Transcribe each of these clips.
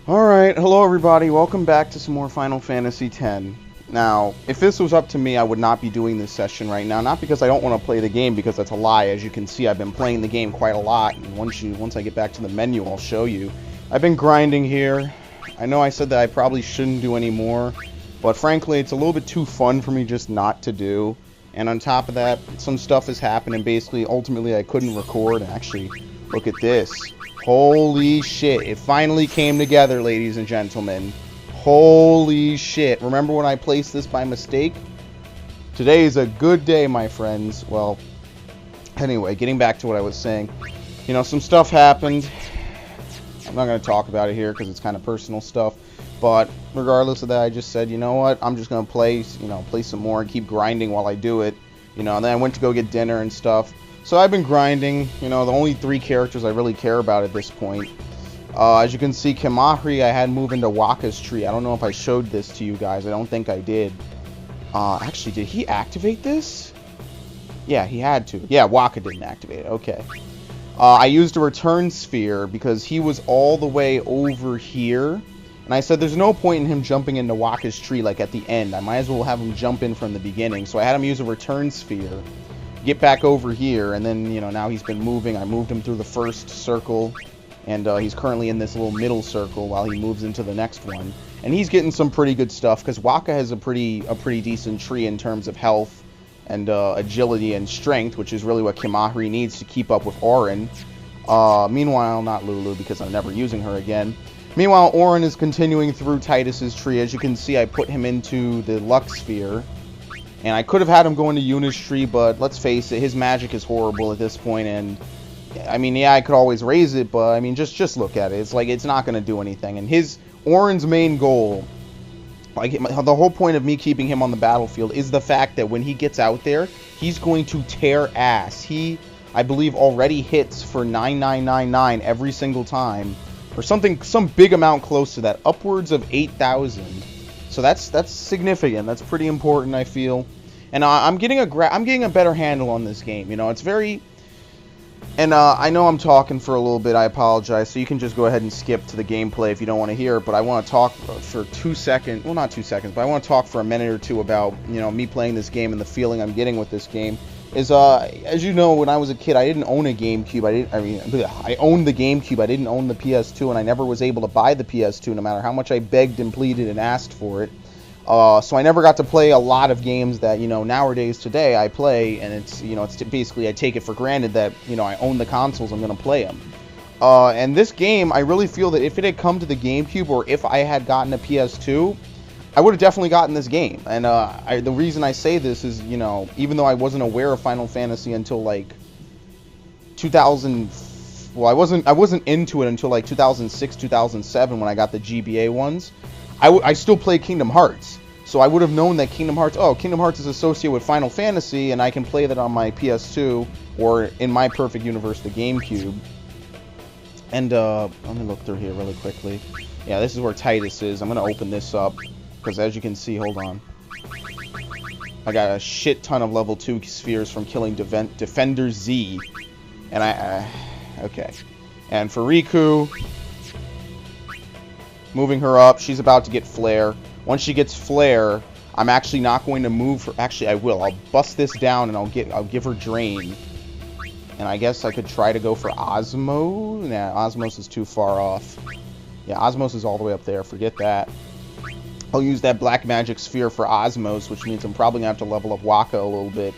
Alright, hello everybody, welcome back to some more Final Fantasy X. Now, if this was up to me, I would not be doing this session right now, not because I don't want to play the game, because that's a lie. As you can see, I've been playing the game quite a lot, and once I get back to the menu, I'll show you. I've been grinding here. I know I said that I probably shouldn't do any more, but frankly, it's a little bit too fun for me just not to do. And on top of that, some stuff has happened, and basically, ultimately, I couldn't record. Actually, look at this. Holy shit, it finally came together, ladies and gentlemen. Holy shit. Remember when I placed this by mistake? Today is a good day, my friends. Well, anyway, getting back to what I was saying. You know, some stuff happened. I'm not going to talk about it here because it's kind of personal stuff. But regardless of that, I just said, you know what? I'm just going to play some more and keep grinding while I do it. You know, and then I went to go get dinner and stuff. So I've been grinding, you know, the only 3 characters I really care about at this point. As you can see, Kimahri, I had moved into Waka's tree. I don't know if I showed this to you guys. I don't think I did. Actually, did he activate this? Yeah, he had to. Yeah, Waka didn't activate it. Okay. I used a return sphere because he was all the way over here. And I said there's no point in him jumping into Waka's tree like at the end. I might as well have him jump in from the beginning. So I had him use a return sphere. Get back over here, and then, you know, now he's been moving. I moved him through the first circle, and he's currently in this little middle circle while he moves into the next one. And he's getting some pretty good stuff, because Waka has a pretty decent tree in terms of health and agility and strength, which is really what Kimahri needs to keep up with Auron. Meanwhile, not Lulu, because I'm never using her again. Meanwhile, Auron is continuing through Titus's tree. As you can see, I put him into the Lux Sphere. And I could have had him go into Eunice tree, but let's face it, his magic is horrible at this point, and I mean, yeah, I could always raise it, but I mean, just look at it. It's like, it's not going to do anything. And Auron's main goal, like, the whole point of me keeping him on the battlefield is the fact that when he gets out there, he's going to tear ass. He, I believe, already hits for 9999 every single time, or something, some big amount close to that, upwards of 8,000. So that's significant. That's pretty important, I feel. And I'm getting a better handle on this game. You know, it's very. And I know I'm talking for a little bit. I apologize. So you can just go ahead and skip to the gameplay if you don't want to hear it. But I want to talk for 2 seconds. Well, not 2 seconds, but I want to talk for a minute or two about, you know, me playing this game and the feeling I'm getting with this game. Is as you know, when I was a kid, I didn't own a GameCube. I owned the GameCube. I didn't own the PS2, and I never was able to buy the PS2, no matter how much I begged and pleaded and asked for it. So I never got to play a lot of games that, you know, nowadays today I play, and it's, you know, it's basically I take it for granted that, you know, I own the consoles, I'm gonna play them. And this game, I really feel that if it had come to the GameCube, or if I had gotten a PS2, I would have definitely gotten this game. And the reason I say this is, you know, even though I wasn't aware of Final Fantasy until like 2000, well, I wasn't into it until like 2006, 2007 when I got the GBA ones. I still play Kingdom Hearts, so I would have known that Kingdom Hearts is associated with Final Fantasy, and I can play that on my PS2, or in my perfect universe, the GameCube. And let me look through here really quickly. Yeah, this is where Titus is. I'm gonna open this up, because as you can see, hold on, I got a shit ton of level 2 spheres from killing Defender Z, and okay. And for Riku, moving her up, she's about to get Flare. Once she gets Flare, I'm actually not going to move her. Actually, I will. I'll bust this down and I'll give her Drain. And I guess I could try to go for Osmo. Nah, Osmos is too far off. Yeah, Osmos is all the way up there. Forget that. I'll use that Black Magic Sphere for Osmos, which means I'm probably going to have to level up Waka a little bit.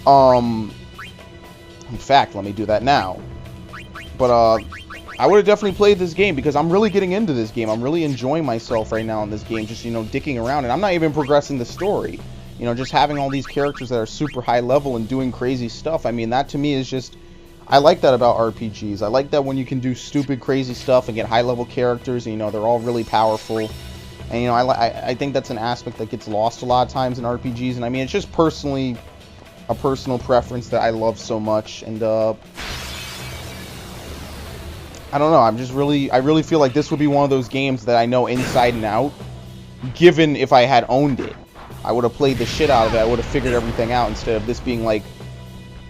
In fact, let me do that now. But, I would have definitely played this game because I'm really getting into this game. I'm really enjoying myself right now in this game, just, you know, dicking around. And I'm not even progressing the story. You know, just having all these characters that are super high level and doing crazy stuff. I mean, that to me is just... I like that about RPGs. I like that when you can do stupid, crazy stuff and get high level characters and, you know, they're all really powerful. And, you know, I think that's an aspect that gets lost a lot of times in RPGs. And, I mean, it's just personally a personal preference that I love so much. And, I don't know, I really feel like this would be one of those games that I know inside and out, given if I had owned it. I would have played the shit out of it, I would have figured everything out, instead of this being like,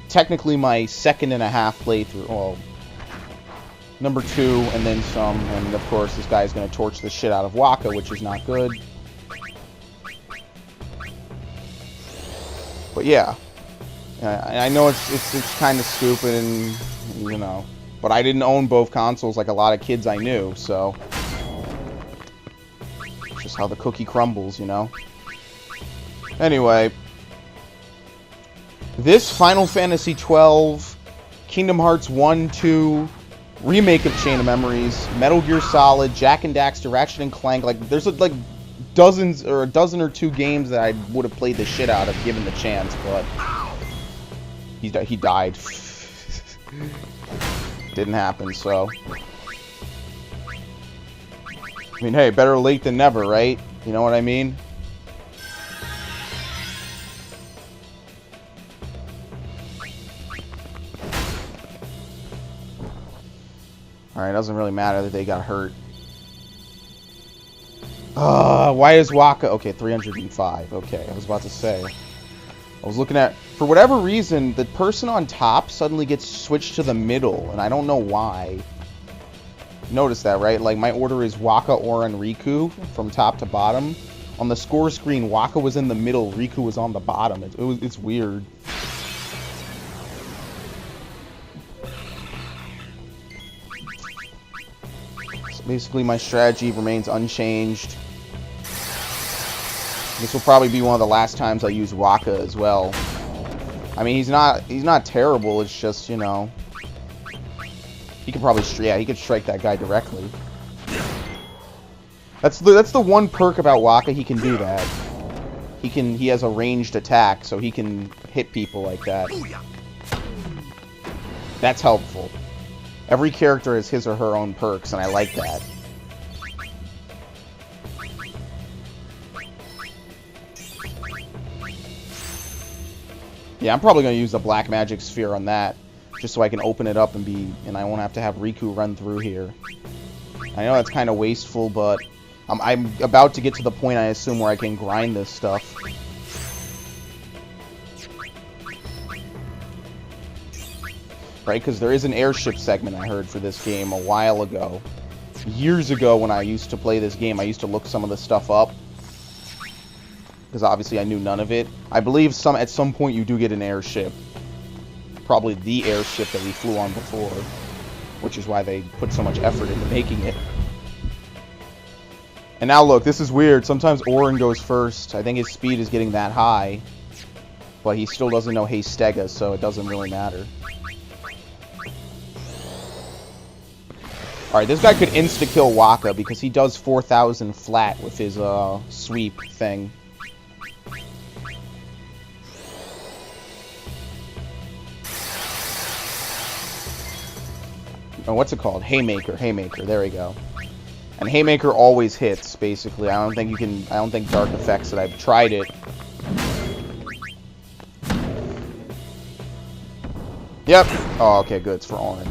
technically my second and a half playthrough. Well, number 2, and then some. And of course, this guy's going to torch the shit out of Waka, which is not good. But yeah, I know it's kind of stupid, and you know, but I didn't own both consoles like a lot of kids I knew, so it's just how the cookie crumbles, you know. Anyway, this Final Fantasy XII, Kingdom Hearts 1, 2, remake of Chain of Memories, Metal Gear Solid, Jak and Daxter, Ratchet and Clank, like there's like dozens or a dozen or two games that I would have played the shit out of given the chance, but he died. Didn't happen, so I mean, hey, better late than never, right? You know what I mean? Alright, doesn't really matter that they got hurt. Why is Waka... Okay, 305. Okay, I was about to say. I was looking at... For whatever reason, the person on top suddenly gets switched to the middle, and I don't know why. Notice that, right? Like, my order is Waka, Auron, Riku, from top to bottom. On the score screen, Waka was in the middle, Riku was on the bottom. It's weird. Basically, my strategy remains unchanged. This will probably be one of the last times I use Waka as well. I mean, he's not terrible. It's just, you know, he could probably he could strike that guy directly. That's the one perk about Waka. He can do that. He has a ranged attack, so he can hit people like that. That's helpful. Every character has his or her own perks, and I like that. Yeah, I'm probably going to use the Black Magic Sphere on that, just so I can open it up and I won't have to have Riku run through here. I know that's kind of wasteful, but I'm about to get to the point, I assume, where I can grind this stuff. Right, because there is an airship segment I heard for this game a while ago. Years ago when I used to play this game, I used to look some of the stuff up. Because obviously I knew none of it. I believe at some point you do get an airship. Probably the airship that we flew on before. Which is why they put so much effort into making it. And now look, this is weird. Sometimes Auron goes first. I think his speed is getting that high. But he still doesn't know Hey Stega, so it doesn't really matter. Alright, this guy could insta-kill Waka because he does 4,000 flat with his sweep thing. Oh, what's it called? Haymaker. Haymaker. There we go. And Haymaker always hits, basically. I don't think Dark affects it. I've tried it. Yep. Oh, okay, good. It's for Auron.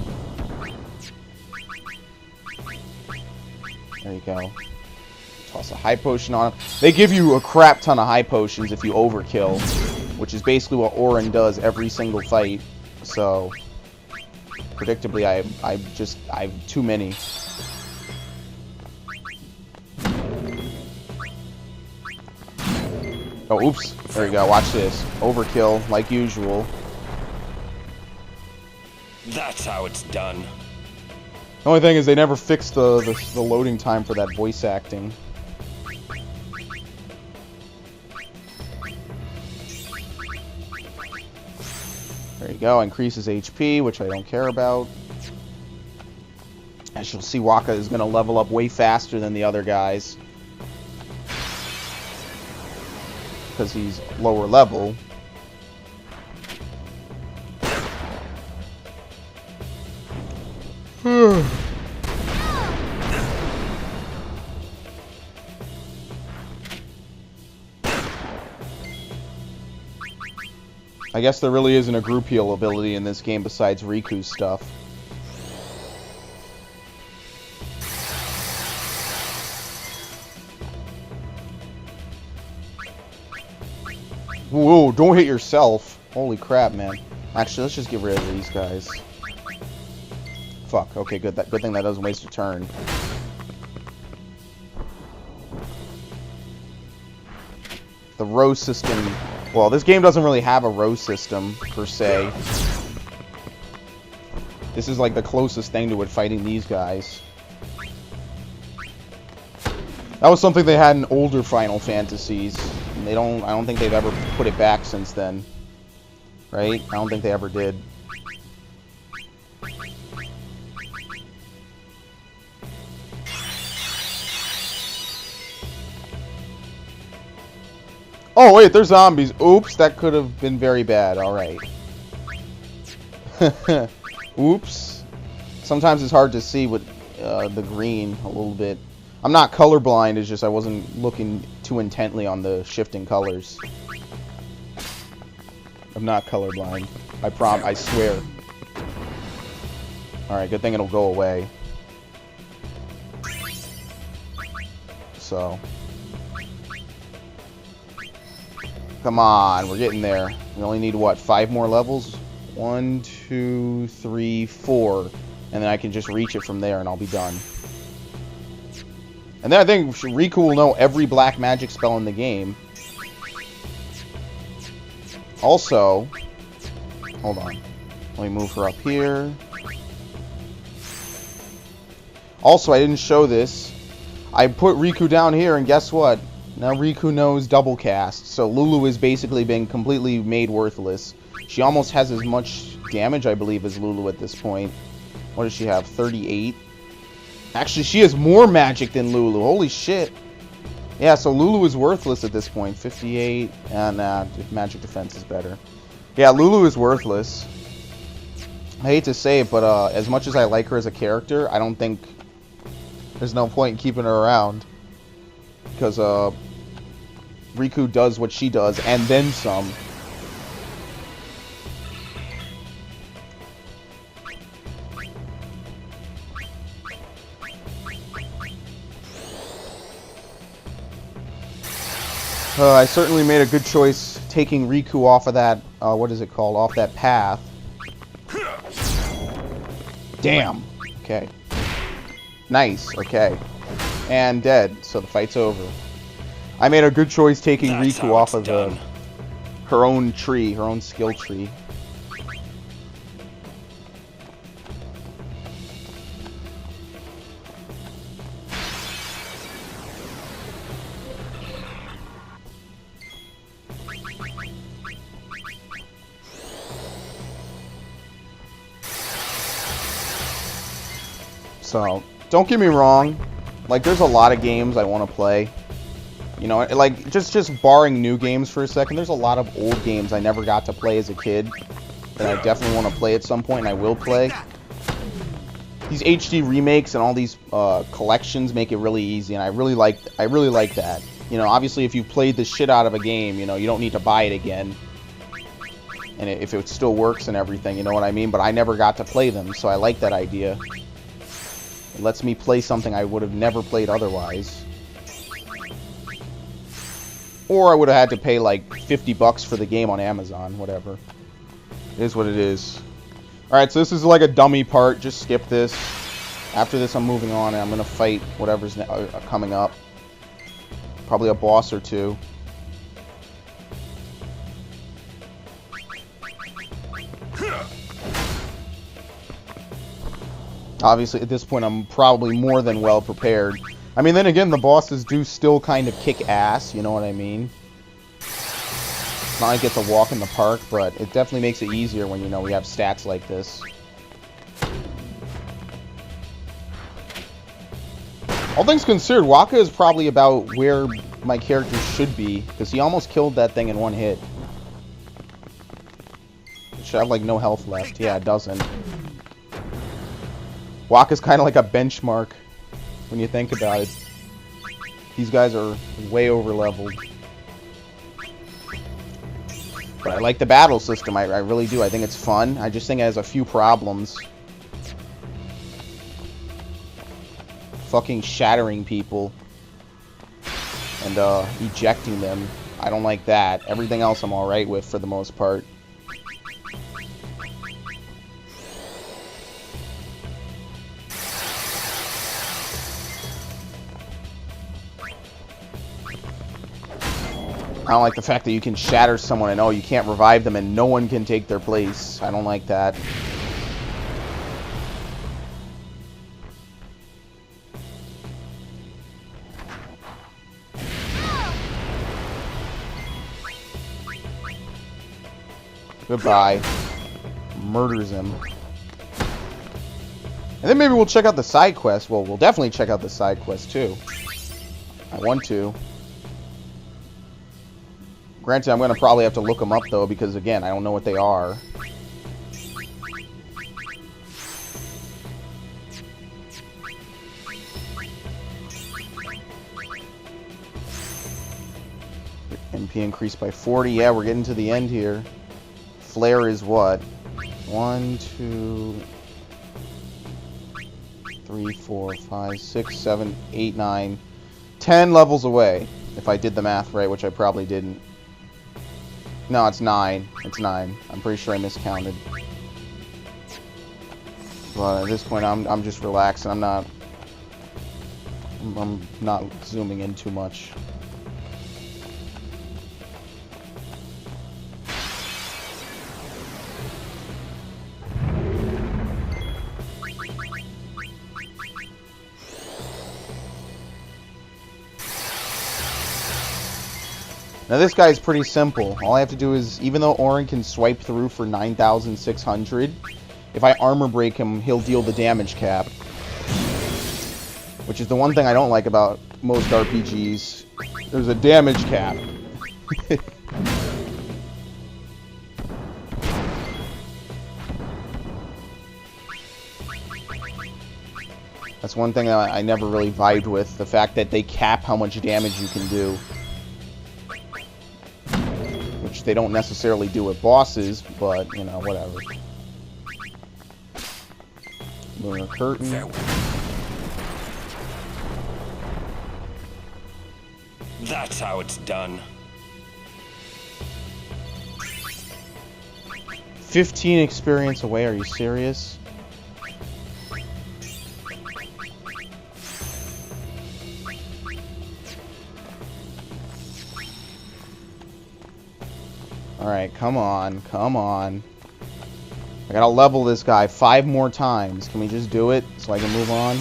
There you go. Toss a high potion on him. They give you a crap ton of high potions if you overkill, which is basically what Auron does every single fight. So, predictably, I have too many. Oh, oops. There you go. Watch this. Overkill, like usual. That's how it's done. The only thing is they never fixed the loading time for that voice acting. There you go. Increases HP, which I don't care about. As you'll see, Waka is going to level up way faster than the other guys. Because he's lower level. I guess there really isn't a group heal ability in this game besides Riku's stuff. Whoa, don't hit yourself. Holy crap, man. Actually, let's just get rid of these guys. fuck. Okay, good. Good thing that doesn't waste a turn. The row system... Well, this game doesn't really have a row system, per se. This is like the closest thing to it, fighting these guys. That was something they had in older Final Fantasies. And I don't think they've ever put it back since then. Right? I don't think they ever did. Oh, wait, they're zombies. Oops, that could have been very bad. Alright. Oops. Sometimes it's hard to see with the green a little bit. I'm not colorblind, it's just I wasn't looking too intently on the shifting colors. I'm not colorblind. I swear. Alright, good thing it'll go away. So. Come on, we're getting there. We only need, what, 5 more levels? 1, 2, 3, 4. And then I can just reach it from there and I'll be done. And then I think Riku will know every black magic spell in the game. Also, hold on. Let me move her up here. Also, I didn't show this. I put Riku down here, and guess what? Now Riku knows double cast. So Lulu has basically been completely made worthless. She almost has as much damage, I believe, as Lulu at this point. What does she have? 38? Actually, she has more magic than Lulu. Holy shit. Yeah, so Lulu is worthless at this point. 58. And magic defense is better. Yeah, Lulu is worthless. I hate to say it, but as much as I like her as a character, I don't think there's no point in keeping her around. Because Riku does what she does, and then some. I certainly made a good choice taking Riku off of that, what is it called, off that path. Damn. Okay. Nice, okay. And dead, so the fight's over. I made a good choice taking Riku off of her own tree, her own skill tree. So, don't get me wrong, like, there's a lot of games I want to play. You know, like, just barring new games for a second, there's a lot of old games I never got to play as a kid that I definitely want to play at some point, and I will play. These HD remakes and all these collections make it really easy, and I really like that. You know, obviously, if you've played the shit out of a game, you know, you don't need to buy it again. And if it still works and everything, you know what I mean? But I never got to play them, so I like that idea. It lets me play something I would have never played otherwise. Or I would have had to pay like $50 for the game on Amazon, whatever. It is what it is. Alright, so this is like a dummy part. Just skip this. After this, I'm moving on, and I'm going to fight whatever's coming up. Probably a boss or two. Obviously, at this point, I'm probably more than well prepared. I mean, then again, the bosses do still kind of kick ass, you know what I mean? It's not like it's a walk in the park, but it definitely makes it easier when, you know, we have stats like this. All things considered, Waka is probably about where my character should be, because he almost killed that thing in one hit. It should have, like, no health left. Yeah, it doesn't. Waka's kind of like a benchmark when you think about it. These guys are way over leveled. But I like the battle system, I really do. I think it's fun. I just think it has a few problems. Fucking shattering people. And ejecting them. I don't like that. Everything else I'm alright with for the most part. I don't like the fact that you can shatter someone and, oh, you can't revive them and no one can take their place. I don't like that. Goodbye. Murders him. And then maybe we'll check out the side quest. Well, we'll definitely check out the side quest too. I want to. Granted, I'm going to probably have to look them up, though, because, again, I don't know what they are. MP increased by 40. Yeah, we're getting to the end here. Flare is what? 1, 2, 3, 4, 5, 6, 7, 8, 9, 10 levels away. If I did the math right, which I probably didn't. No, it's 9. It's 9. I'm pretty sure I miscounted. But at this point, I'm just relaxing. I'm not zooming in too much. Now this guy's pretty simple. All I have to do is, even though Auron can swipe through for 9,600, if I armor break him, he'll deal the damage cap. Which is the one thing I don't like about most RPGs. There's a damage cap. That's one thing that I never really vibed with, the fact that they cap how much damage you can do. Which they don't necessarily do with bosses, but, you know, whatever. Lunar Curtain. That's how it's done. 15 experience away, are you serious? Alright, come on, come on. I gotta level this guy 5 more times. Can we just do it so I can move on?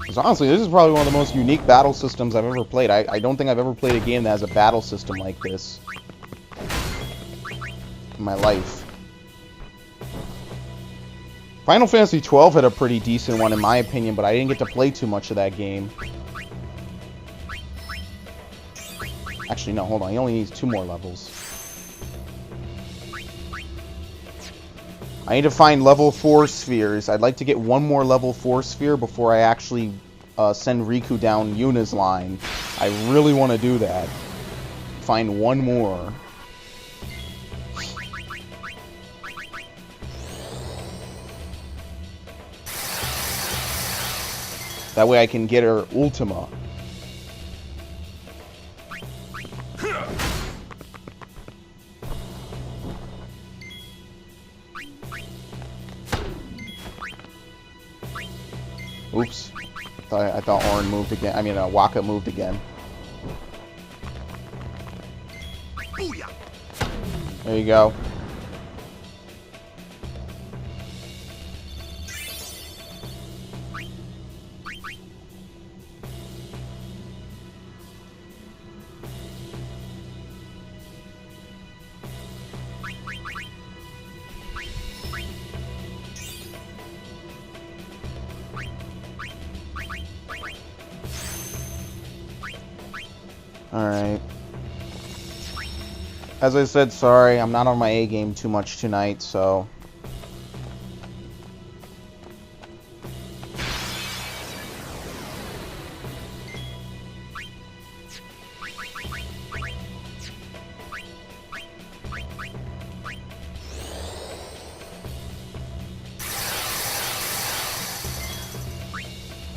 Because honestly, this is probably one of the most unique battle systems I've ever played. I don't think I've ever played a game that has a battle system like this in my life. Final Fantasy XII had a pretty decent one in my opinion, but I didn't get to play too much of that game. Actually, no, hold on. He only needs 2 more levels. I need to find level 4 spheres. I'd like to get 1 more level 4 sphere before I actually send Riku down Yuna's line. I really want to do that. Find 1 more. That way I can get her Ultima. Oops. I thought Auron moved again. I mean, Waka moved again. There you go. Alright. As I said, sorry, I'm not on my A game too much tonight, so...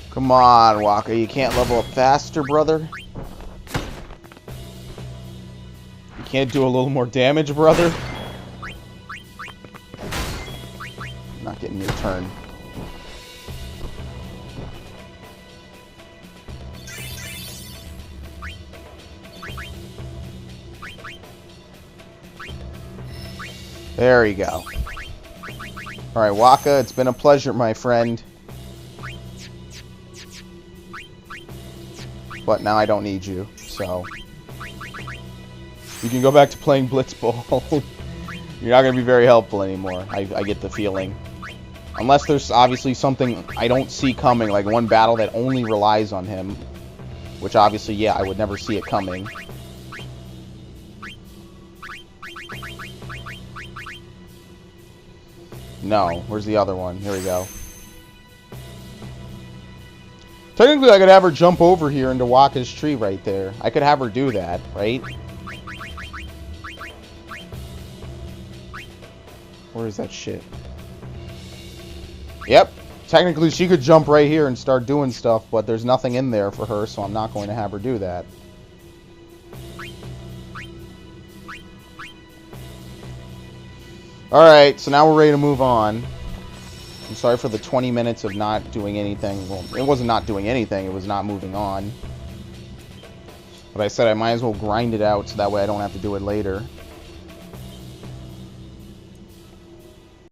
Come on, Waka, you can't level up faster, brother? Can't do a little more damage, brother? taking your turn. There you go. Alright, Waka, it's been a pleasure, my friend. But now I don't need you, so... You can go back to playing Blitzball. You're not going to be very helpful anymore, I get the feeling. Unless there's obviously something I don't see coming, like one battle that only relies on him. Which obviously, yeah, I would never see it coming. No, where's the other one? Here we go. Technically, I could have her jump over here into Waka's tree right there. I could have her do that, right? Where is that shit? Yep. Technically, she could jump right here and start doing stuff, but there's nothing in there for her, so I'm not going to have her do that. Alright, so now we're ready to move on. I'm sorry for the 20 minutes of not doing anything. Well, it wasn't not doing anything, it was not moving on. But I said I might as well grind it out so that way I don't have to do it later.